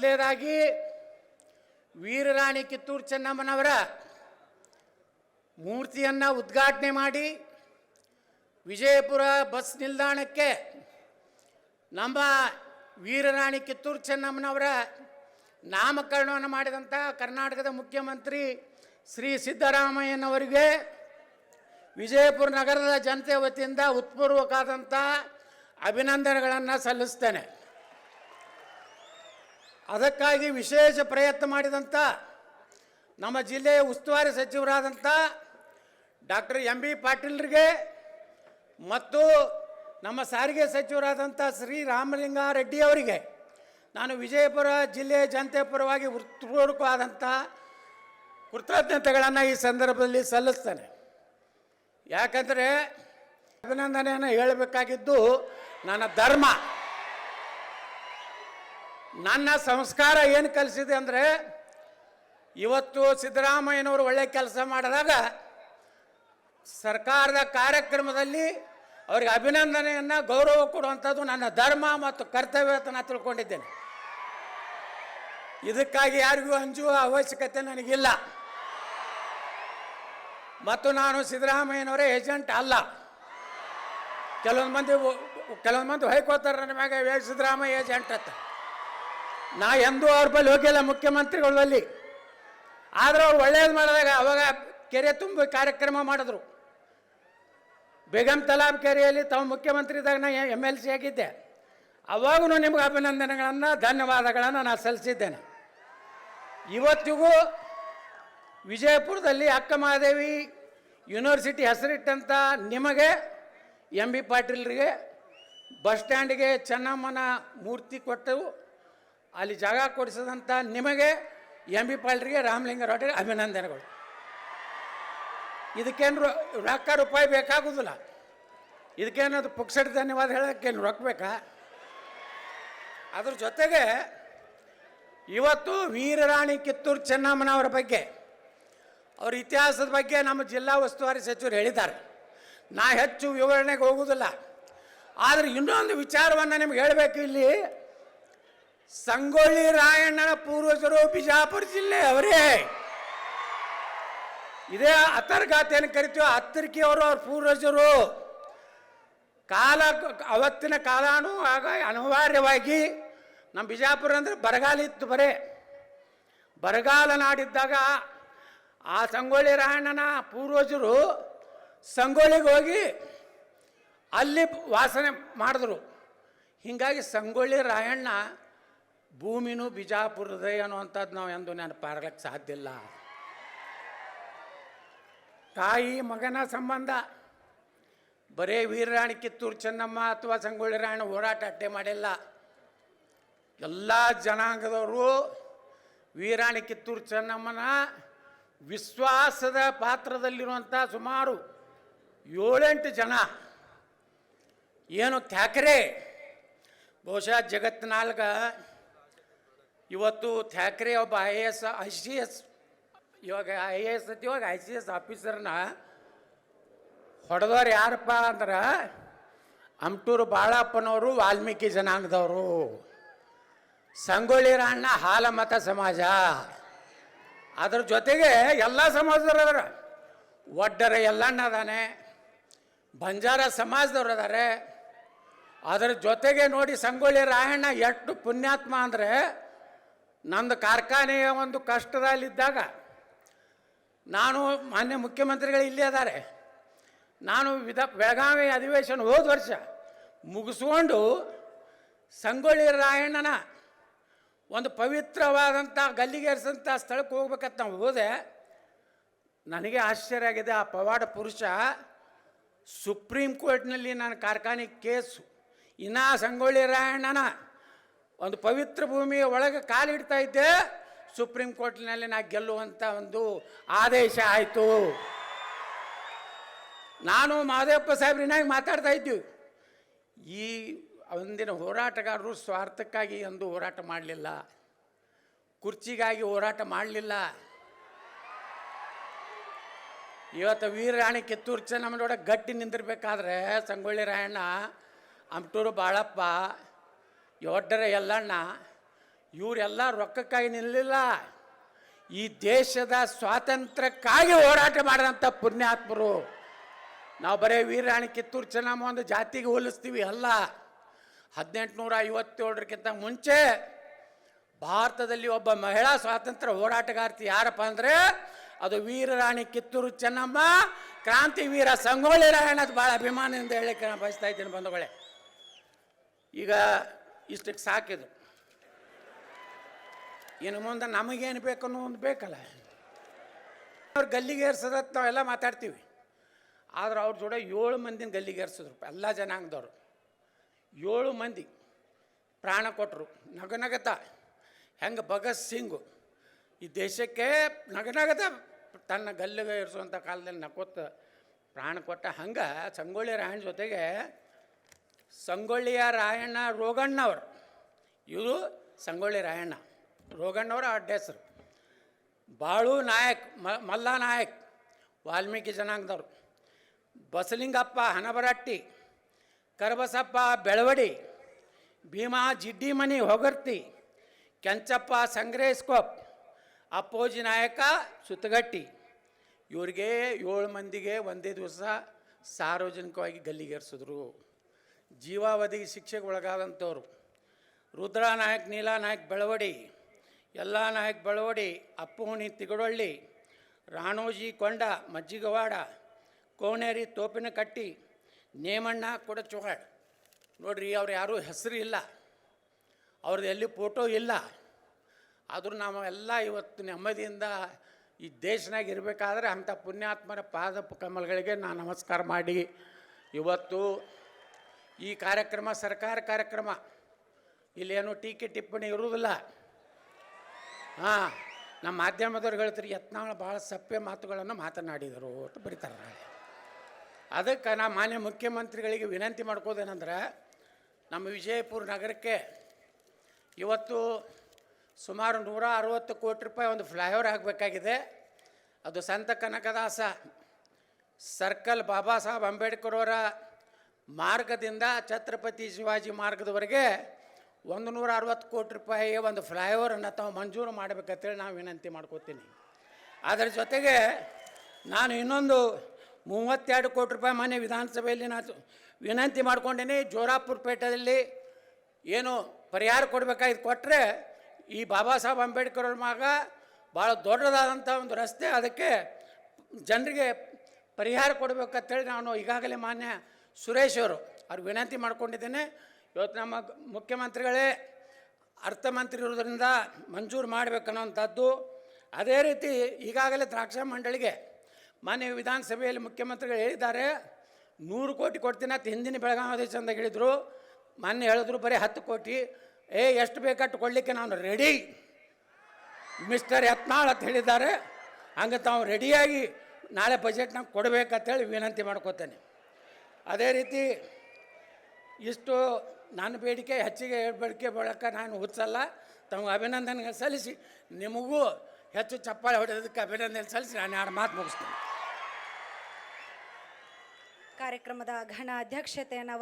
ಮೊದಲನೇದಾಗಿ ವೀರರಾಣಿ ಕಿತ್ತೂರು ಚೆನ್ನಮ್ಮನವರ ಮೂರ್ತಿಯನ್ನು ಉದ್ಘಾಟನೆ ಮಾಡಿ ವಿಜಯಪುರ ಬಸ್ ನಿಲ್ದಾಣಕ್ಕೆ ನಮ್ಮ ವೀರರಾಣಿ ಕಿತ್ತೂರು ಚೆನ್ನಮ್ಮನವರ ನಾಮಕರಣವನ್ನು ಮಾಡಿದಂಥ ಕರ್ನಾಟಕದ ಮುಖ್ಯಮಂತ್ರಿ ಶ್ರೀ ಸಿದ್ದರಾಮಯ್ಯನವರಿಗೆ ವಿಜಯಪುರ ನಗರದ ಜನತೆ ವತಿಯಿಂದ ಉತ್ಪೂರ್ವಕವಾದಂಥ ಅಭಿನಂದನೆಗಳನ್ನು ಸಲ್ಲಿಸ್ತೇನೆ. ಅದಕ್ಕಾಗಿ ವಿಶೇಷ ಪ್ರಯತ್ನ ಮಾಡಿದಂಥ ನಮ್ಮ ಜಿಲ್ಲೆಯ ಉಸ್ತುವಾರಿ ಸಚಿವರಾದಂಥ ಡಾಕ್ಟರ್ ಎಂ.ಬಿ. ಪಾಟೀಲ್ರಿಗೆ ಮತ್ತು ನಮ್ಮ ಸಾರಿಗೆ ಸಚಿವರಾದಂಥ ಶ್ರೀ ರಾಮಲಿಂಗಾರೆಡ್ಡಿ ಅವರಿಗೆ ನಾನು ವಿಜಯಪುರ ಜಿಲ್ಲೆಯ ಜನತೆ ಪರವಾಗಿ ಹೃತ್ಪೂರ್ವಕವಾದಂಥ ಕೃತಜ್ಞತೆಗಳನ್ನು ಈ ಸಂದರ್ಭದಲ್ಲಿ ಸಲ್ಲಿಸ್ತೇನೆ. ಯಾಕಂದರೆ ಅಭಿನಂದನೆಯನ್ನು ಹೇಳಬೇಕಾಗಿದ್ದು ನನ್ನ ಧರ್ಮ. ನನ್ನ ಸಂಸ್ಕಾರ ಏನು ಕಲಿಸಿದೆ ಅಂದರೆ, ಇವತ್ತು ಸಿದ್ದರಾಮಯ್ಯನವರು ಒಳ್ಳೆ ಕೆಲಸ ಮಾಡಿದಾಗ ಸರ್ಕಾರದ ಕಾರ್ಯಕ್ರಮದಲ್ಲಿ ಅವರಿಗೆ ಅಭಿನಂದನೆಯನ್ನು ಗೌರವ ಕೊಡುವಂಥದ್ದು ನನ್ನ ಧರ್ಮ ಮತ್ತು ಕರ್ತವ್ಯ ಅಂತ ನಾನು ತಿಳ್ಕೊಂಡಿದ್ದೇನೆ. ಇದಕ್ಕಾಗಿ ಯಾರಿಗೂ ಅಂಜುವ ಅವಶ್ಯಕತೆ ನನಗಿಲ್ಲ. ಮತ್ತು ನಾನು ಸಿದ್ದರಾಮಯ್ಯನವರೇ ಏಜೆಂಟ್ ಅಲ್ಲ. ಕೆಲವೊಂದು ಮಂದಿ ಹೊಯ್ಕೋತಾರೆ ನನ್ನ ಮ್ಯಾಗ ಸಿದ್ದರಾಮಯ್ಯ ಏಜೆಂಟ್ ಅಂತ. ನಾ ಎಂದೂ ಅವ್ರ ಬಳಿ ಹೋಗಿಲ್ಲ ಮುಖ್ಯಮಂತ್ರಿಗಳಲ್ಲಿ. ಆದರೆ ಅವ್ರು ಒಳ್ಳೇದು ಮಾಡಿದಾಗ ಅವಾಗ ಕೆರೆ ತುಂಬ ಕಾರ್ಯಕ್ರಮ ಮಾಡಿದ್ರು. ಬೇಗಂ ತಲಾಬ್ ಕೆರೆಯಲ್ಲಿ ತಾವು ಮುಖ್ಯಮಂತ್ರಿ ಇದ್ದಾಗ ನಾ MLC ಆಗಿದ್ದೆ. ಅವಾಗೂ ನಿಮ್ಗೆ ಅಭಿನಂದನೆಗಳನ್ನು ಧನ್ಯವಾದಗಳನ್ನು ನಾನು ಸಲ್ಲಿಸಿದ್ದೇನೆ. ಇವತ್ತಿಗೂ ವಿಜಯಪುರದಲ್ಲಿ ಅಕ್ಕ ಮಹಾದೇವಿ ಯೂನಿವರ್ಸಿಟಿ ಹೆಸರಿಟ್ಟಂಥ ನಿಮಗೆ ಎಂ.ಬಿ. ಪಾಟೀಲ್ರಿಗೆ ಬಸ್ ಸ್ಟ್ಯಾಂಡಿಗೆ ಚೆನ್ನಮ್ಮನ ಮೂರ್ತಿ ಕೊಟ್ಟು ಅಲ್ಲಿ ಜಾಗ ಕೊಡಿಸಿದಂಥ ನಿಮಗೆ ಎಂ.ಬಿ. ಪಾಟೀಲ್ರಿಗೆ ರಾಮಲಿಂಗಾರೆಡ್ಡಿಗೆ ಅಭಿನಂದನೆಗಳು. ಇದಕ್ಕೇನು ರೊಕ್ಕ ರೂಪಾಯಿ ಬೇಕಾಗೋದಿಲ್ಲ. ಇದಕ್ಕೇನದು ಪುಕ್ಸಟ್ ಧನ್ಯವಾದ ಹೇಳೋಕ್ಕೇನು ರೊಕ್ಕ ಬೇಕಾ? ಅದ್ರ ಜೊತೆಗೆ ಇವತ್ತು ವೀರರಾಣಿ ಕಿತ್ತೂರು ಚೆನ್ನಮ್ಮನವರ ಬಗ್ಗೆ, ಅವ್ರ ಇತಿಹಾಸದ ಬಗ್ಗೆ ನಮ್ಮ ಜಿಲ್ಲಾ ಉಸ್ತುವಾರಿ ಸಚಿವರು ಹೇಳಿದ್ದಾರೆ. ನಾ ಹೆಚ್ಚು ವಿವರಣೆಗೆ ಹೋಗುವುದಿಲ್ಲ. ಆದರೆ ಇನ್ನೊಂದು ವಿಚಾರವನ್ನು ನಿಮ್ಗೆ ಹೇಳಬೇಕು. ಇಲ್ಲಿ ಸಂಗೊಳ್ಳಿ ರಾಯಣ್ಣನ ಪೂರ್ವಜರು ಬಿಜಾಪುರ ಜಿಲ್ಲೆ ಅವರೇ. ಇದೇ ಅತರ್ಗಾತಿ ಏನು ಕರಿತೀವೋ ಅತ್ತರ್ಕಿಯವರು ಅವ್ರ ಪೂರ್ವಜರು. ಅವತ್ತಿನ ಕಾಲಾನು ಆಗ ಅನಿವಾರ್ಯವಾಗಿ ನಮ್ಮ ಬಿಜಾಪುರ ಅಂದರೆ ಬರಗಾಲ ಇತ್ತು. ಬರಗಾಲ ನಾಡಿದ್ದಾಗ ಆ ಸಂಗೊಳ್ಳಿ ರಾಯಣ್ಣನ ಪೂರ್ವಜರು ಸಂಗೊಳ್ಳಿಗೆ ಹೋಗಿ ಅಲ್ಲಿ ವಾಸನೆ ಮಾಡಿದ್ರು. ಹೀಗಾಗಿ ಸಂಗೊಳ್ಳಿ ರಾಯಣ್ಣ ಭೂಮಿನೂ ಬಿಜಾಪುರದೇ ಅನ್ನುವಂಥದ್ದು ನಾವು ಎಂದು ನೆನಪಾರ್ಲಿಕ್ಕೆ ಸಾಧ್ಯ ಇಲ್ಲ. ತಾಯಿ ಮಗನ ಸಂಬಂಧ ಬರೇ ವೀರರಾಣಿ ಕಿತ್ತೂರು ಚೆನ್ನಮ್ಮ ಅಥವಾ ಸಂಗೊಳ್ಳಿ ರಾಯಣ್ಣ ಹೋರಾಟ ಅಟ್ಟೆ ಮಾಡಿಲ್ಲ. ಎಲ್ಲ ಜನಾಂಗದವರು ವೀರರಾಣಿ ಕಿತ್ತೂರು ಚೆನ್ನಮ್ಮನ ವಿಶ್ವಾಸದ ಪಾತ್ರದಲ್ಲಿರುವಂಥ ಸುಮಾರು 7-8 ಜನ ಏನು ಥ್ಯಾಕ್ರೆ, ಬಹುಶಃ ಜಗತ್ತಿನಾಲ್ಗ ಇವತ್ತು ಥ್ಯಾಕ್ರೆ ಒಬ್ಬ ICS ಇವಾಗ IAS ಇವಾಗ ICS ಆಫೀಸರ್ನ ಹೊಡೆದವ್ರು ಯಾರಪ್ಪ ಅಂದ್ರೆ ಅಮಟೂರು ಬಾಳಪ್ಪನವರು ವಾಲ್ಮೀಕಿ ಜನಾಂಗದವರು. ಸಂಗೊಳ್ಳಿ ರಾಯಣ್ಣ ಹಾಲಮತ ಸಮಾಜ. ಅದ್ರ ಜೊತೆಗೆ ಎಲ್ಲ ಸಮಾಜದವ್ರು ಅದಾರ. ಒಡ್ಡರ ಎಲ್ಲಣ್ಣ ಅದಾನೆ, ಬಂಜಾರ ಸಮಾಜದವ್ರು ಅದಾರೆ. ಅದರ ಜೊತೆಗೆ ನೋಡಿ ಸಂಗೊಳ್ಳಿ ರಾಯಣ್ಣ ಎಷ್ಟು ಪುಣ್ಯಾತ್ಮ ಅಂದರೆ, ನಂದು ಕಾರ್ಖಾನೆಯ ಒಂದು ಕಷ್ಟದಲ್ಲಿದ್ದಾಗ ನಾನು ಮಾನ್ಯ ಮುಖ್ಯಮಂತ್ರಿಗಳು ಇಲ್ಲೇ ಅದಾರೆ. ನಾನು ಬೆಳಗಾವಿ ಅಧಿವೇಶನ ಹೋದ ವರ್ಷ ಮುಗಿಸ್ಕೊಂಡು ಸಂಗೊಳ್ಳಿ ರಾಯಣ್ಣನ ಒಂದು ಪವಿತ್ರವಾದಂಥ ಗಲ್ಲಿಗೇರಿಸಂಥ ಸ್ಥಳಕ್ಕೆ ಹೋಗ್ಬೇಕಂತ ನಾವು ಹೋದೆ. ನನಗೆ ಆಶ್ಚರ್ಯ ಆಗಿದೆ. ಆ ಪವಾಡ ಪುರುಷ ಸುಪ್ರೀಂ ಕೋರ್ಟ್ನಲ್ಲಿ ನಾನು ಕಾರ್ಖಾನೆ ಕೇಸು ಇನ್ನು ಸಂಗೊಳ್ಳಿ ರಾಯಣ್ಣನ ಒಂದು ಪವಿತ್ರ ಭೂಮಿಯ ಒಳಗೆ ಕಾಲಿಡ್ತಾ ಇದ್ದೆ. ಸುಪ್ರೀಂ ಕೋರ್ಟ್ನಲ್ಲಿ ನಾ ಗೆಲ್ಲುವಂಥ ಒಂದು ಆದೇಶ ಆಯಿತು. ನಾನು ಮಹದೇವಪ್ಪ ಸಾಹೇಬ್ರಿನಾಗಿ ಮಾತಾಡ್ತಾ ಇದ್ದೀವಿ. ಈ ಒಂದಿನ ಹೋರಾಟಗಾರರು ಸ್ವಾರ್ಥಕ್ಕಾಗಿ ಎಂದು ಹೋರಾಟ ಮಾಡಲಿಲ್ಲ, ಕುರ್ಚಿಗಾಗಿ ಹೋರಾಟ ಮಾಡಲಿಲ್ಲ. ಇವತ್ತು ವೀರರಾಣಿ ಕಿತ್ತೂರು ಚೆನ್ನಮ್ಮನೊಳಗೆ ಗಟ್ಟಿ ನಿಂದಿರಬೇಕಾದ್ರೆ ಸಂಗೊಳ್ಳಿ ರಾಯಣ್ಣ, ಅಮಟೂರು ಬಾಳಪ್ಪ, ಒಡ್ಡರ ಎಲ್ಲಣ್ಣ ಇವರೆಲ್ಲ ರೊಕ್ಕಕ್ಕಾಗಿ ನಿಲ್ಲಲಿಲ್ಲ, ಈ ದೇಶದ ಸ್ವಾತಂತ್ರ್ಯಕ್ಕಾಗಿ ಹೋರಾಟ ಮಾಡಿದಂಥ ಪುಣ್ಯಾತ್ಮರು. ನಾವು ಬರೀ ವೀರರಾಣಿ ಕಿತ್ತೂರು ಚೆನ್ನಮ್ಮ ಒಂದು ಜಾತಿಗೆ ಹೋಲಿಸ್ತೀವಿ ಅಲ್ಲ. 1857ಕ್ಕಿಂತ ಮುಂಚೆ ಭಾರತದಲ್ಲಿ ಒಬ್ಬ ಮಹಿಳಾ ಸ್ವಾತಂತ್ರ್ಯ ಹೋರಾಟಗಾರ್ತಿ ಯಾರಪ್ಪ ಅಂದರೆ ಅದು ವೀರರಾಣಿ ಕಿತ್ತೂರು ಚೆನ್ನಮ್ಮ, ಕ್ರಾಂತಿವೀರ ಸಂಗೊಳ್ಳಿ ರಾಯಣ್ಣದ ಭಾಳ ಅಭಿಮಾನದಿಂದ ಹೇಳಕ್ಕೆ ನಾನು ಬಯಸ್ತಾ ಇದ್ದೀನಿ ಬಂಧುಗಳೇ. ಈಗ ಇಷ್ಟಕ್ಕೆ ಸಾಕಿದು, ಇನ್ನು ಮುಂದೆ ನಮಗೇನು ಬೇಕು ಅನ್ನೋ ಒಂದು ಬೇಕಲ್ಲ. ಅವ್ರು ಗಲ್ಲಿಗೇರ್ಸೋದತ್ತು ನಾವೆಲ್ಲ ಮಾತಾಡ್ತೀವಿ, ಆದ್ರೆ ಅವ್ರ ಜೋಡ 7 ಮಂದಿನ ಗಲ್ಲಿಗೇರ್ಸಿದ್ರು. ಎಲ್ಲ ಜನಾಂಗದವರು 7 ಮಂದಿ ಪ್ರಾಣ ಕೊಟ್ಟರು ನಗನಗತ. ಹೆಂಗೆ ಭಗತ್ ಸಿಂಗು ಈ ದೇಶಕ್ಕೆ ನಗನಗತ ತನ್ನ ಗಲ್ಲಿಗೆ ಇರಿಸುವಂಥ ಕಾಲದಲ್ಲಿ ನಕ್ಕೊತ್ತ ಪ್ರಾಣ ಕೊಟ್ಟ, ಹಂಗೆ ಸಂಗೊಳ್ಳಿ ರಾಯಣ್ಣ ಜೊತೆಗೆ ಸಂಗೊಳ್ಳಿಯ ರಾಯಣ್ಣ ರೋಗಣ್ಣವರು, ಇವರು ಸಂಗೊಳ್ಳಿ ರಾಯಣ್ಣ, ರೋಗಣ್ಣವರ ಅಡ್ಡ ಹೆಸರು. ಬಾಳು ನಾಯಕ್, ಮಲ್ಲ ನಾಯಕ್ ವಾಲ್ಮೀಕಿ ಜನಾಂಗದವರು, ಬಸಲಿಂಗಪ್ಪ ಹನಬರಟ್ಟಿ, ಕರಬಸಪ್ಪ ಬೆಳವಡಿ, ಭೀಮಾ ಜಿಡ್ಡಿಮನಿ ಹೊಗರ್ತಿ, ಕೆಂಚಪ್ಪ ಸಂಗ್ರೇಸ್ಕೊಪ್, ಅಪ್ಪೋಜಿ ನಾಯಕ ಸುತ್ತಗಟ್ಟಿ. ಇವರಿಗೆ 7 ಮಂದಿಗೆ ಒಂದೇ ದಿವಸ ಸಾರ್ವಜನಿಕವಾಗಿ ಗಲ್ಲಿಗೇರಿಸಿದ್ರು. ಜೀವಾವಧಿಗೆ ಶಿಕ್ಷೆಗೆ ಒಳಗಾದಂಥವ್ರು ರುದ್ರ ನಾಯಕ್, ನೀಲಾ ನಾಯಕ್ ಬೆಳವಡಿ, ಎಲ್ಲ ನಾಯಕ್ ಬೆಳವಡಿ, ಅಪ್ಪುಹುಣಿ ತಿಗಡೊಳ್ಳಿ, ರಾಣೋಜಿ ಕೊಂಡ ಮಜ್ಜಿಗವಾಡ, ಕೋನೇರಿ ತೋಪಿನಕಟ್ಟಿ, ನೇಮಣ್ಣ ಕೊಡಚೋಹಾಡ್. ನೋಡ್ರಿ, ಅವ್ರು ಯಾರೂ ಹೆಸರು ಇಲ್ಲ, ಅವ್ರದ್ದು ಎಲ್ಲಿ ಫೋಟೋ ಇಲ್ಲ. ಆದರೂ ನಾವು ಎಲ್ಲ ಇವತ್ತು ನೆಮ್ಮದಿಯಿಂದ ಈ ದೇಶನಾಗ ಇರಬೇಕಾದ್ರೆ ಅಂಥ ಪುಣ್ಯಾತ್ಮರ ಪಾದ ಕಮಲಗಳಿಗೆ ನಾನು ನಮಸ್ಕಾರ ಮಾಡಿ, ಇವತ್ತು ಈ ಕಾರ್ಯಕ್ರಮ ಸರ್ಕಾರ ಕಾರ್ಯಕ್ರಮ, ಇಲ್ಲೇನು ಟೀಕೆ ಟಿಪ್ಪಣಿ ಇರುವುದಿಲ್ಲ. ನಮ್ಮ ಮಾಧ್ಯಮದವ್ರು ಹೇಳ್ತಾರೆ ಯತ್ನಾಳ್ ಭಾಳ ಸಪ್ಪೆ ಮಾತುಗಳನ್ನು ಮಾತನಾಡಿದರು ಅಂತ ಬರೀತಾರೆ. ಅದಕ್ಕೆ ನಾ ಮಾನ್ಯ ಮುಖ್ಯಮಂತ್ರಿಗಳಿಗೆ ವಿನಂತಿ ಮಾಡ್ಕೋದೇನೆಂದ್ರೆ, ನಮ್ಮ ವಿಜಯಪುರ ನಗರಕ್ಕೆ ಇವತ್ತು ಸುಮಾರು 160 ಕೋಟಿ ರೂಪಾಯಿ ಒಂದು ಫ್ಲೈಓವರ್ ಆಗಬೇಕಾಗಿದೆ. ಅದು ಸಂತ ಕನಕದಾಸ ಸರ್ಕಲ್ ಬಾಬಾ ಸಾಹೇಬ್ ಅಂಬೇಡ್ಕರ್ ಅವರ ಮಾರ್ಗದಿಂದ ಛತ್ರಪತಿ ಶಿವಾಜಿ ಮಾರ್ಗದವರೆಗೆ 160 ಕೋಟಿ ರೂಪಾಯಿ ಒಂದು ಫ್ಲೈಓವರನ್ನು ತಾವು ಮಂಜೂರು ಮಾಡಬೇಕಂತೇಳಿ ನಾವು ವಿನಂತಿ ಮಾಡ್ಕೋತೀನಿ. ಅದರ ಜೊತೆಗೆ ನಾನು ಇನ್ನೊಂದು 32 ಕೋಟಿ ರೂಪಾಯಿ ಮನೆ ವಿಧಾನಸಭೆಯಲ್ಲಿ ನಾನು ವಿನಂತಿ ಮಾಡ್ಕೊಂಡೇನೆ. ಜೋರಾಪುರ ಪೇಟೆಯಲ್ಲಿ ಏನು ಪರಿಹಾರ ಕೊಡಬೇಕಾಗಿದ್ದು ಕೊಟ್ಟರೆ, ಈ ಬಾಬಾ ಸಾಹೇಬ್ ಅಂಬೇಡ್ಕರ್ ಅವ್ರ ಮಗ ಭಾಳ ದೊಡ್ಡದಾದಂಥ ಒಂದು ರಸ್ತೆ, ಅದಕ್ಕೆ ಜನರಿಗೆ ಪರಿಹಾರ ಕೊಡಬೇಕಂತೇಳಿ ನಾನು ಈಗಾಗಲೇ ಮಾನ್ಯ ಸುರೇಶ್ ಅವ್ರಿಗೆ ವಿನಂತಿ ಮಾಡ್ಕೊಂಡಿದ್ದೇನೆ. ಇವತ್ತು ನಮ್ಮ ಮುಖ್ಯಮಂತ್ರಿಗಳೇ ಅರ್ಥಮಂತ್ರಿ ಇರೋದ್ರಿಂದ ಮಂಜೂರು ಮಾಡಬೇಕನ್ನೋಂಥದ್ದು. ಅದೇ ರೀತಿ ಈಗಾಗಲೇ ದ್ರಾಕ್ಷಾ ಮಂಡಳಿಗೆ ಮಾನ್ಯ ವಿಧಾನಸಭೆಯಲ್ಲಿ ಮುಖ್ಯಮಂತ್ರಿಗಳು ಹೇಳಿದ್ದಾರೆ 100 ಕೋಟಿ ಕೊಡ್ತೀನಿ ಅಂತ ಹಿಂದಿನ ಬೆಳಗಾವಿ ಚಂದಾಗ ಹೇಳಿದರು. ಮೊನ್ನೆ ಹೇಳಿದ್ರು ಬರೀ 10 ಕೋಟಿ. ಎಷ್ಟು ಬೇಕಟ್ಟು ಕೊಡಲಿಕ್ಕೆ ನಾನು ರೆಡಿ ಮಿಸ್ಟರ್ ಯತ್ನಾಳ್ ಅಂತ ಹೇಳಿದ್ದಾರೆ. ಹಂಗೆ ತಾವು ರೆಡಿಯಾಗಿ ನಾಳೆ ಬಜೆಟ್ನಾಗ ಕೊಡಬೇಕಂತೇಳಿ ವಿನಂತಿ ಮಾಡ್ಕೋತೇನೆ. ಅದೇ ರೀತಿ ಇಷ್ಟು ನನ್ನ ಬೇಡಿಕೆ ಹೆಚ್ಚಿಗೆ ಬೇಡಿಕೆ ಬಳಕ ನಾನು ಹುಚ್ಚಲ್ಲ. ತಮಗೆ ಅಭಿನಂದನೆ ಸಲ್ಲಿಸಿ, ನಿಮಗೂ ಹೆಚ್ಚು ಚಪ್ಪಾಳೆ ಹೊಡೆಯೋದಕ್ಕೆ ಅಭಿನಂದನೆ ಸಲ್ಲಿಸಿ ನಾನು 2 ಮಾತು ಮುಗಿಸ್ತೇನೆ. ಕಾರ್ಯಕ್ರಮದ ಘನ ಅಧ್ಯಕ್ಷತೆಯನ್ನು